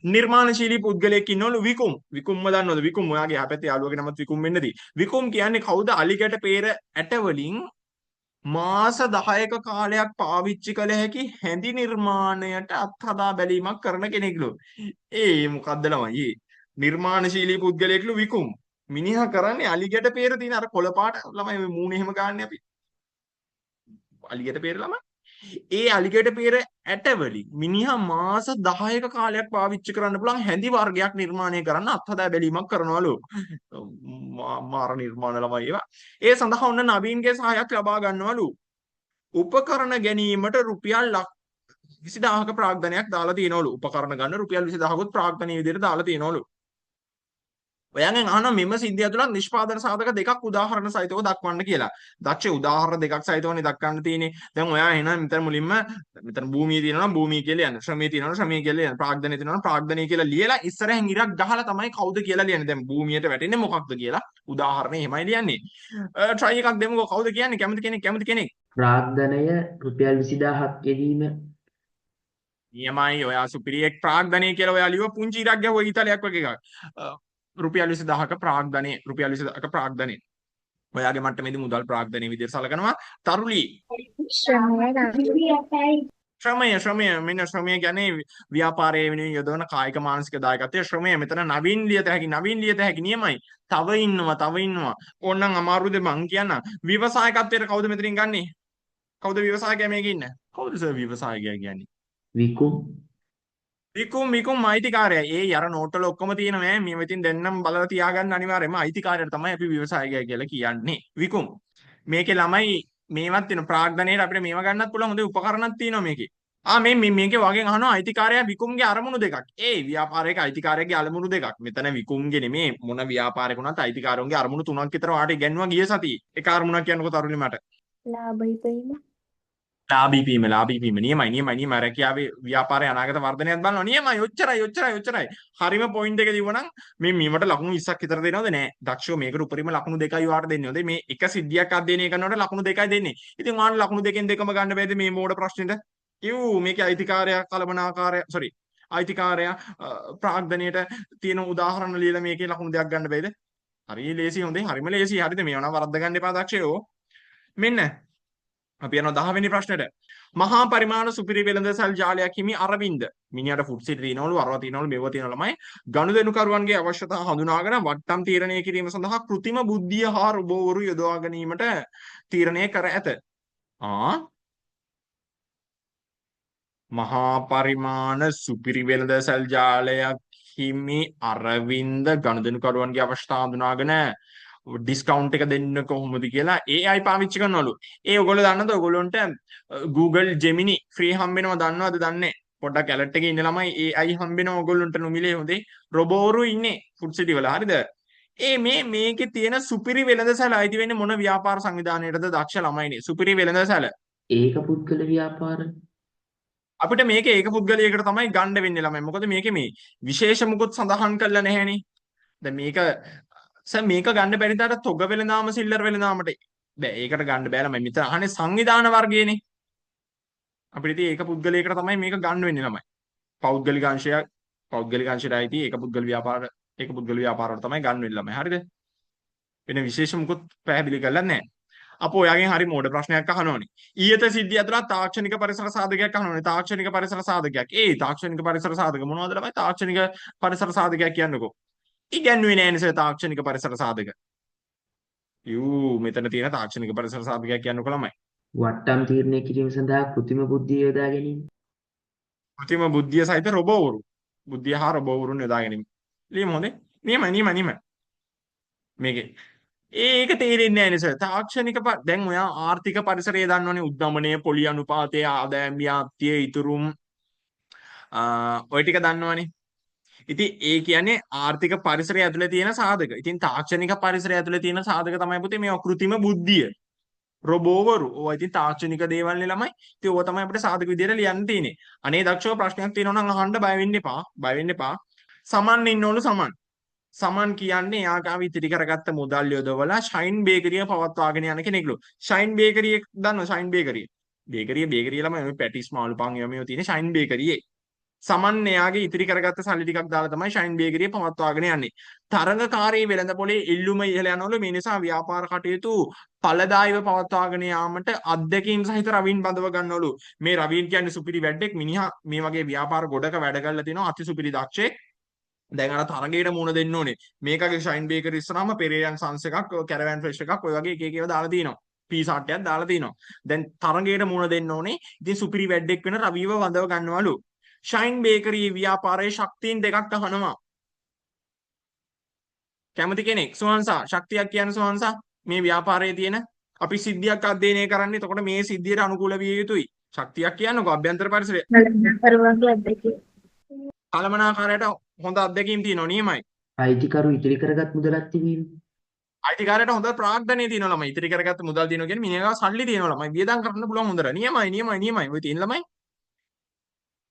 නිර්මාණශීලී පුද්ගලයෙක් ඉන්නවලු විකුම්. විකුම්ම දන්නවද? විකුම් ඔයාගේ යහපැත්තේ යාළුවගේ නමත් විකුම් වෙන්නදී. විකුම් කියන්නේ කවුද? අලිගැට peer ඇට වලින් මාස 10ක කාලයක් පාවිච්චි කළ හැකි හැඳි නිර්මාණයට අත්හදා බැලීමක් කරන කෙනෙක්ලු. මොකද්ද ළමයි? නිර්මාණශීලී පුද්ගලයෙක්ලු විකුම්. මිනිහා කරන්නේ අලිගැට peer තියෙන අර කොළ පාට ළමයි මේ මූණේ එහෙම ගන්න අපි. අලිගැට peer ළමයි. ඒ අලිගැට peer ඇට වලින් මිනිහා මාස 10ක කාලයක් පාවිච්චි කරන්න පුළුවන් හැඳි වර්ගයක් නිර්මාණය කරන්න අත්හදා බැලීමක් කරනවලු. මාර නිර්මාණ ළමයි ඒවා. ඒ සඳහා ඔන්න නවීන්ගේ සහායක් ලබා ගන්නවලු. උපකරණ ගැනීමට රුපියල් 20000ක ප්‍රාග්ධනයක් දාලා තියෙනවලු. උපකරණ ගන්න රුපියල් 20000කුත් ප්‍රාග්ධනීය විදිහට දාලා තියෙනවලු. ඔයාගෙන් අහනවා මෙම සිද්ධිය තුළ නිෂ්පාදන සාධක දෙකක් උදාහරණ සහිතව දක්වන්න කියලා. දක්ෂ උදාහරණ දෙකක් සහිතවනේ දක්වන්න තියෙන්නේ. දැන් ඔයා එහෙනම් මෙතන මුලින්ම මෙතන භූමිය තියෙනවා නම් භූමිය කියලා ලියන්න. ශ්‍රමයේ තියෙනවා නම් ශ්‍රමයේ කියලා ලියන්න. ප්‍රාග්ධනය තියෙනවා නම් ප්‍රාග්ධනය කියලා ලියලා ඉස්සරහින් ඉරක් ගහලා තමයි කවුද කියලා ලියන්නේ. දැන් භූමියට වැටෙන්නේ මොකක්ද කියලා උදාහරණේ එහෙමයි ලියන්නේ. try එකක් දෙමුකෝ කවුද කියන්නේ? කැමති කෙනෙක්. ප්‍රාග්ධනය රුපියල් 20000ක් යෙදීම. නියමයි. ඔයා සුපිරියෙක්. ප්‍රාග්ධනය කියලා ඔයා ලියුවා පුංචි ඉරක් ගැහුවා ඊතලයක් වගේ එකක්. රුපියල් 20000ක ප්‍රාග්ධනය රුපියල් 20000ක ප්‍රාග්ධනය ඔයාගේ මට්ටමේදී මුදල් ප්‍රාග්ධනයේ විදිහට සලකනවා. තරුලි ශ්‍රමය මෙන්න ශ්‍රමය කියන්නේ ව්‍යාපාරයේ වෙනුවෙන් යොදවන කායික මානසික දායකත්වයේ ශ්‍රමය. මෙතන නවීන් ලියත හැකි නියමයි. තව ඉන්නවා. ඕනනම් අමාරුද මං කියන්න. ව්‍යවසායකත්වයට කවුද මෙතනින් ගන්නෙ? කවුද ව්‍යවසායකයා මේකේ ඉන්නේ? කවුද සර් ව්‍යවසායකයා කියන්නේ? විකුම් අයිතිකාරයයි. අර නෝට්වල ඔක්කොම තියෙනවා ඈ. මේව ඉතින් දෙන්නම් බලලා තියාගන්න අනිවාර්යයෙන්ම අයිතිකාරයට තමයි අපි ව්‍යවසායකයා කියලා කියන්නේ. විකුම්. මේකේ ළමයි මේවත් තියෙන ප්‍රාග්ධනයේ අපිට මේව ගන්නත් පුළුවන්. හොඳ උපකරණක් තියෙනවා මේකේ. මේකේ වගේ අහනවා අයිතිකාරයා විකුම්ගේ අරමුණු දෙකක්. ව්‍යාපාරයක අයිතිකාරයාගේ අරමුණු දෙකක්. මෙතන විකුම්ගේ නෙමේ මොන ව්‍යාපාරයක වුණත් අයිතිකාරයන්ගේ අරමුණු තුනක් විතර වාට ඉගෙනුවා ගිය සතියේ. එක අරමුණක් කියන්නකෝ තරුණි මට. ලාභී වීම නියමයි රැකියාවේ ව්‍යාපාරයේ අනාගත වර්ධනයත් බලනවා නියමයි ඔච්චරයි හරිම පොයින්ට් එක දීවනම් මේවට ලකුණු 20ක් විතර දෙනවද නෑ දක්ෂෝ මේකට උපරිම ලකුණු 2යි වාට දෙන්නේ හොඳේ මේ එක සිද්ධියක් අධ්‍යයනය කරනකොට ලකුණු 2යි දෙන්නේ ඉතින් ඔයාලා ලකුණු දෙකෙන් දෙකම ගන්න බෑද මේ මෝඩ ප්‍රශ්නෙට මේකේ අයිතිකාරයා අයිතිකාරයා ප්‍රාග්ධනයට තියෙන උදාහරණ ලියලා මේකේ ලකුණු දෙකක් ගන්න බෑද හරි ලේසි හොඳේ හරිම ලේසි හරිද මේව නම් වරද්ද ගන්න එපා දක්ෂයෝ මෙන්න අපි යනවා 10 වෙනි ප්‍රශ්නෙට. මහා පරිමාණ සුපිරි වෙළඳසල් ජාලයක් හිමි අරවින්ද. මිනිහට ෆුඩ් සිටි තියෙනවලු, අරවා තියෙනවලු, මෙව තියෙනවලු ළමයි. ගනුදෙනුකරුවන්ගේ අවශ්‍යතා හඳුනාගෙන වට්ටම් තීරණය කිරීම සඳහා කෘත්‍රිම බුද්ධිය හා රොබෝවරු යොදවා ගැනීමට තීරණය කර ඇත. මහා පරිමාණ සුපිරි වෙළඳසල් ජාලයක් හිමි අරවින්ද ගනුදෙනුකරුවන්ගේ අවශ්‍යතා හඳුනාගෙන ඩිස්කවුන්ට් එක දෙන්න කොහොමද කියලා AI පාවිච්චි කරනවලු. ඔයගොල්ලෝ දන්නවද ඔයගොල්ලොන්ට Google Gemini ෆ්‍රී හම්බෙනවා දන්නවද දන්නේ? පොඩ්ඩක් ඇලර්ට් එකේ ඉන්න ළමයි AI හම්බෙනවා ඔයගොල්ලොන්ට නොමිලේ හොඳේ. රොබෝරු ඉන්නේ ෆුඩ් සිටි වල හරිද? මේකේ තියෙන සුපිරි වෙළඳසැල අයිති වෙන්නේ මොන ව්‍යාපාර සංවිධානයටද දක්ෂ ළමයිනේ. සුපිරි වෙළඳසැල. ඒක පුද්ගල ව්‍යාපාර. අපිට මේක ඒක පුද්ගලයෙකුට තමයි ගන්න වෙන්නේ ළමයි. මොකද මේකේ මේ විශේෂ මුකුත් සඳහන් කරලා නැහැනේ. දැන් මේක ගන්න බැරි තරට තොග වෙළඳාම සිල්ලර් වෙළඳාමට බෑ ඒකට ගන්න බෑ ළමයි මෙතන අහන්නේ සංවිධාන වර්ගයේනේ අපිට ඉතින් ඒක පුද්ගලයකට තමයි මේක ගන්න වෙන්නේ ළමයි පෞද්ගලික අංශයට අයිති ඒක පුද්ගල ව්‍යාපාරවල තමයි ගන්න වෙන්නේ ළමයි හරිද වෙන විශේෂ මොකුත් පැහැදිලි කරලා නැහැ අපෝ ඔයාගෙන් හරි මෝඩ ප්‍රශ්නයක් අහනෝනේ ඊයත සිද්ධිය ඇතුළත් තාක්ෂණික පරිසර සාධකයක් අහනෝනේ තාක්ෂණික පරිසර සාධකයක් තාක්ෂණික පරිසර සාධක මොනවද ළමයි තාක්ෂණික පරිසර සාධකයක් කියන්නකෝ ඉගැන්වුවේ නෑ නේද තාක්ෂණික පරිසර සාධක. මෙතන තියෙන තාක්ෂණික පරිසර සාධකයක් කියන්නකො ළමයි. වට්ටම් තීරණය කිරීම සඳහා කෘත්‍රිම බුද්ධිය යොදා ගැනීම. කෘත්‍රිම බුද්ධිය සහිත රොබෝවරු. බුද්ධිය හා රොබෝවරුන් යොදා ගැනීම. ලියමු හොඳේ. නියමයි. මේකේ ඒක තේරෙන්නේ නෑ නේද තාක්ෂණික දැන් ඔයා ආර්ථික පරිසරය දන්නවනේ උද්දමනය පොලි අනුපාතය ආදායම් ව්‍යාප්තිය ඉතුරුම් ඔය ටික දන්නවනේ. ඉතින් ඒ කියන්නේ ආර්ථික පරිසරය ඇතුලේ තියෙන සාධක. ඉතින් තාක්ෂණික පරිසරය ඇතුලේ තියෙන සාධක තමයි පුතේ මේ කෘත්‍රිම බුද්ධිය. රොබෝවරු. ඕවා ඉතින් තාක්ෂණික දේවල් නේ ළමයි. ඉතින් ඕවා තමයි අපිට සාධක විදියට ලියන්න තියෙන්නේ. අනේ දක්ෂව ප්‍රශ්නයක් තියෙනවා නම් අහන්න බය වෙන්න එපා. සමන් ඉන්නවලු සමන්. සමන් කියන්නේ යාගාව ඉතිරි කරගත්ත මුදල් යොදවලා ෂයින් බේකරිය පවත්වාගෙන යන කෙනෙක්ලු. ෂයින් බේකරිය දන්නව ෂයින් බේකරිය. බේකරිය ළමයි මේ පැටිස් මාළු පන් ඒවා මේවා තියෙන ෂයින් බේකරියේ. සමන් එයාගේ ඉතිරි කරගත්ත සල්ලි ටිකක් දාලා තමයි ෂයින් බේකරිය පවත්වාගෙන යන්නේ. තරඟකාරී වෙළඳපොලේ ඉල්ලුම ඉහළ යනවලු මේ නිසා ව්‍යාපාර කටයුතු ඵලදායීව පවත්වාගෙන යාමට අත්දැකීම් සහිත රවීන් බඳව ගන්නවලු. මේ රවීන් කියන්නේ සුපිරි වැඩෙක් මිනිහා මේ වගේ ව්‍යාපාර ගොඩක වැඩ කරලා තිනවා අති සුපිරි දක්ෂයෙක්. දැන් අර තරගයට මුණ දෙන්න ඕනේ. මේකගේ ෂයින් බේකරි ඉස්සරහම පෙරේරන් සන්ස් එකක් කැරවෑන් ෆ්‍රෙෂ් එකක් ඔය වගේ එක එක ඒවා දාලා තිනවා. පීසා ට්ටයක් දාලා තිනවා. දැන් තරගයට මුණ දෙන්න ඕනේ. ඉතින් සුපිරි වැඩෙක් වෙන රවීව වඳව ගන්නවලු. ෂයින් බේකරි ව්‍යාපාරයේ ශක්තියින් දෙකක් අහනවා. කැමති කෙනෙක් සෝහන්සා ශක්තියක් කියන්නේ සෝහන්සා මේ ව්‍යාපාරයේ තියෙන අපි සිද්ධියක් අධ්‍යයනය කරන්නේ. එතකොට මේ සිද්ධියට අනුකූල විය යුතුයි. ශක්තියක් කියන්නකො අභ්‍යන්තර පරිසරය. කලමනාකාරයට හොඳ අත්දැකීම් තියෙනවා නියමයි. අයිතිකරු ඉතිරි කරගත් මුදලක් තිබීම. අයිතිකාරයට හොඳ ප්‍රාග්ධනය තියෙනවා ළමයි. ඉතිරි කරගත්ත මුදල් තියෙනවා කියන්නේ මිනිහා සල්ලි තියෙනවා ළමයි. වියදම් කරන්න පුළුවන් හොඳට. නියමයි. ඔය තියෙන ළමයි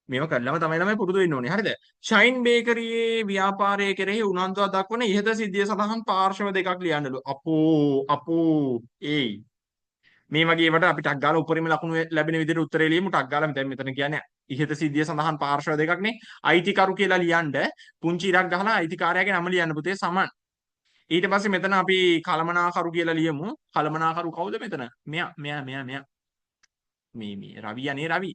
මේව කරලම තමයි ළමයි පුරුදු වෙන්න ඕනේ. හරිද? ෂයින් බේකරියේ ව්‍යාපාරයේ කෙරෙහි උනන්දුවක් දක්වන ඉහත සිද්ධිය සඳහන් පාර්ශව දෙකක් ලියන්නලු. අපෝ ඒයි. මේ වගේ ඒවට අපි ටක් ගාලා උපරිම ලකුණු ලැබෙන විදිහට උත්තරේ ලියමු. ටක් ගාලා දැන් මෙතන කියන්නේ ඉහත සිද්ධිය සඳහන් පාර්ශව දෙකක් නේ. අයිතිකරු කියලා ලියන්න පුංචි ඉරක් ගහලා අයිතිකාරයාගේ නම ලියන්න පුතේ සමන්. ඊට පස්සේ මෙතන අපි කලමනාකරු කියලා ලියමු. කලමනාකරු කවුද මෙතන? මෙයා. මේ රවියනේ රවි.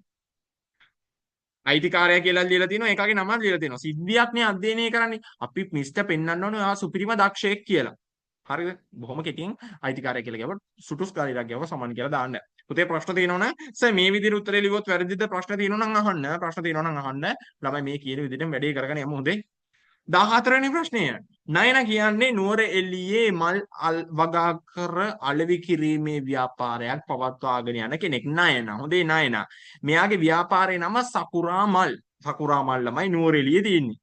අයිතිකාරයා කියලා ලියලා තිනවා ඒකගේ නමක් ලියලා තිනවා. සිද්ධියක් නේ අධ්‍යයනය කරන්නේ. අපි මිස්ටර් පෙන්වන්න ඕනේ ඔයා සුපිරිම දක්ෂයෙක් කියලා. හරිද? බොහොම කෙටියෙන් අයිතිකාරයා කියලා කියවොත් සුටුස් කාලීරක් කියවොත් සමන් කියලා දාන්න. පුතේ ප්‍රශ්න තියෙනවනේ සර් මේ විදිහට උත්තරේ ලියුවොත් වැරදිද ප්‍රශ්න තියෙනවා නම් අහන්න. ප්‍රශ්න තියෙනවා නම් අහන්න. ළමයි මේ කියන විදිහටම වැඩේ කරගෙන යමු හොඳේ. 14 වෙනි ප්‍රශ්නය. නයන කියන්නේ නුවර එළියේ මල් වගා කර අලෙවි කිරීමේ ව්‍යාපාරයක් පවත්වාගෙන යන කෙනෙක්. නයන. හොඳේ නයන. මෙයාගේ ව්‍යාපාරේ නම සකුරා මල්. සකුරා මල් ළමයි නුවර එළියේ තියෙන්නේ.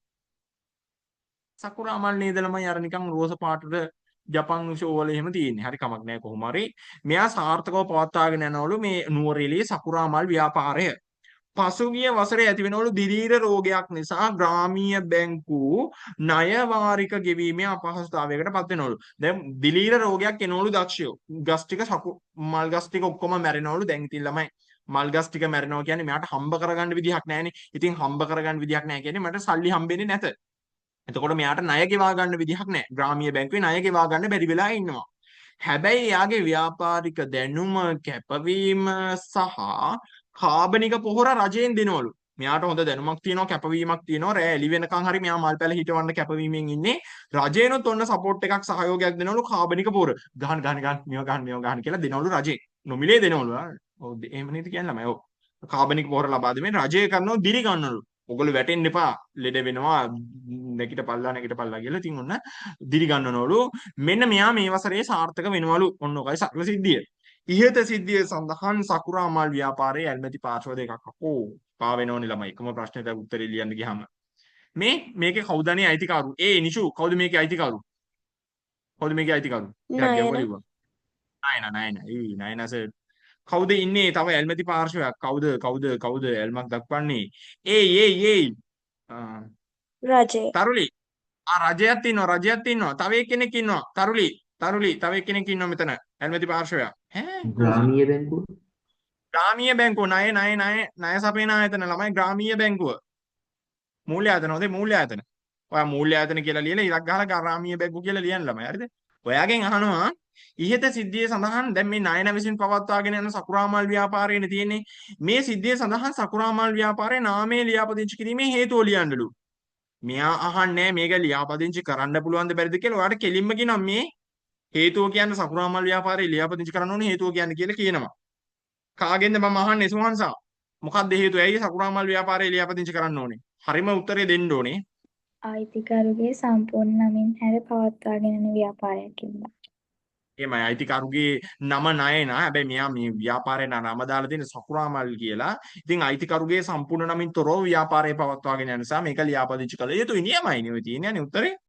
සකුරා මල් නේද ළමයි අර නිකන් රෝස පාටට ජපන් ෂෝ වල එහෙම තියෙන්නේ. හරි කමක් නැහැ කොහොම හරි. මෙයා සාර්ථකව පවත්වාගෙන යනවලු මේ නුවර එළියේ සකුරා මල් ව්‍යාපාරය. පසුගිය වසරේ ඇතිවෙනවලු දිලීර රෝගයක් නිසා ග්‍රාමීය බැංකු ණය වාරික ගෙවීමේ අපහසුතාවයකට පත් වෙනවලු. දැන් දිලීර රෝගයක් එනවලු දක්ෂයෝ. ගස් ටික මල් ගස් ටික ඔක්කොම මැරෙනවලු. දැන් ඉතින් ළමයි මල් ගස් ටික මැරෙනවා කියන්නේ මෙයාට හම්බ කරගන්න විදිහක් නැහැනේ. ඉතින් හම්බ කරගන්න විදිහක් නැහැ කියන්නේ මට සල්ලි හම්බෙන්නේ නැත. එතකොට මෙයාට ණය ගෙවා ගන්න විදිහක් නැහැ. ග්‍රාමීය බැංකුවේ ණය ගෙවා ගන්න බැරි වෙලා ඉන්නවා. හැබැයි එයාගේ ව්‍යාපාරික දැනුම කැපවීම සහ කාබනික පොහොර රජයෙන් දෙනවලු. මෙයාට හොඳ දැනුමක් තියෙනවා කැපවීමක් තියෙනවා. රෑ එළි වෙනකන් හරි මෙයා මල් පැල හිටවන්න කැපවීමෙන් ඉන්නේ. රජේනොත් ඔන්න සපෝට් එකක් සහයෝගයක් දෙනවලු කාබනික පොහොර. ගහන්න මේව ගහන්න කියලා දෙනවලු රජේ. නොමිලේ දෙනවලු. ඔව් එහෙම නේද කියන්නේ ළමයි. ඔව්. කාබනික පොහොර ලබා දෙමින් රජය කරනව දිරි ගන්නවලු. ඔගොල්ලෝ වැටෙන්න එපා. ලෙඩ වෙනවා නැගිටපල්ලා කියලා. ඉතින් ඔන්න දිරි ගන්නවලු. මෙන්න මෙයා මේ වසරේ සාර්ථක වෙනවලු. ඔන්න ඔකයි සකල සිද්ධිය. ඉහත සිද්ධිය සඳහන් සකුරා මල් ව්‍යාපාරයේ ඇල්මැති පාර්ශ්ව දෙකක් අපෝ පා වෙනෝනේ ළමයි. එකම ප්‍රශ්නෙට උත්තරේ ලියන්න ගියාම මේකේ කවුදනේ අයිතිකරු? නිෂු කවුද මේකේ අයිතිකරු? නයන සර්. කවුද ඉන්නේ? තව ඇල්මැති පාර්ශ්වයක්. කවුද ඇල්මක් දක්වන්නේ? රජය. තරුලි. රජයක් ඉන්නවා. තව එක්කෙනෙක් ඉන්නවා. තරුලි තව එක්කෙනෙක් ඉන්නවා මෙතන. ඇල්මැති පාර්ශ්වයක්. ග්‍රාමීය බැංකුව. ග්‍රාමීය බැංකුව ණය සපයන ආයතන ළමයි ග්‍රාමීය බැංකුව. මූල්‍ය ආයතන හොඳේ මූල්‍ය ආයතන. ඔයා මූල්‍ය ආයතන කියලා ලියලා ඉරක් ගහලා ග්‍රාමීය බැංකුව කියලා ලියන්න ළමයි. හරිද? ඔයාගෙන් අහනවා ඉහත සිද්ධියේ සඳහන් දැන් මේ නයන විසින් පවත්වාගෙන යන සකුරාමල් ව්‍යාපාරයනේ තියෙන්නේ. මේ සිද්ධියේ සඳහන් සකුරාමල් ව්‍යාපාරයේ නාමයේ ලියාපදිංචි කිරීමේ හේතුව ලියන්නලු. මෙයා අහන්නේ මේක ලියාපදිංචි කරන්න පුළුවන්ද බැරිද කියලා. ඔයාට කෙලින්ම කියනවා මේ හේතුව කියන්නේ සකුරාමල් ව්‍යාපාරේ ලියාපදිංචි කරන්න ඕනේ හේතුව කියන්නේ කියලා කියනවා. කාගෙන්ද මම අහන්නේ සුහන්සා? මොකක්ද හේතුව? ඇයි සකුරාමල් ව්‍යාපාරේ ලියාපදිංචි කරන්න ඕනේ? හරිම උත්තරේ දෙන්න ඕනේ. අයිතිකරුගේ සම්පූර්ණ නමින් හැර පවත්වාගෙන යන ව්‍යාපාරයක් ඉන්නවා. එමය අයිතිකරුගේ නම නයන. හැබැයි මෙයා මේ ව්‍යාපාරේ නම දාලා තියෙන සකුරාමල් කියලා. ඉතින් අයිතිකරුගේ සම්පූර්ණ නමින් තොරව ව්‍යාපාරේ පවත්වාගෙන යන නිසා මේක ලියාපදිංචි කළ යුතුයි නියමයිනේ ඔය තියෙන්නේ උත්තරේ.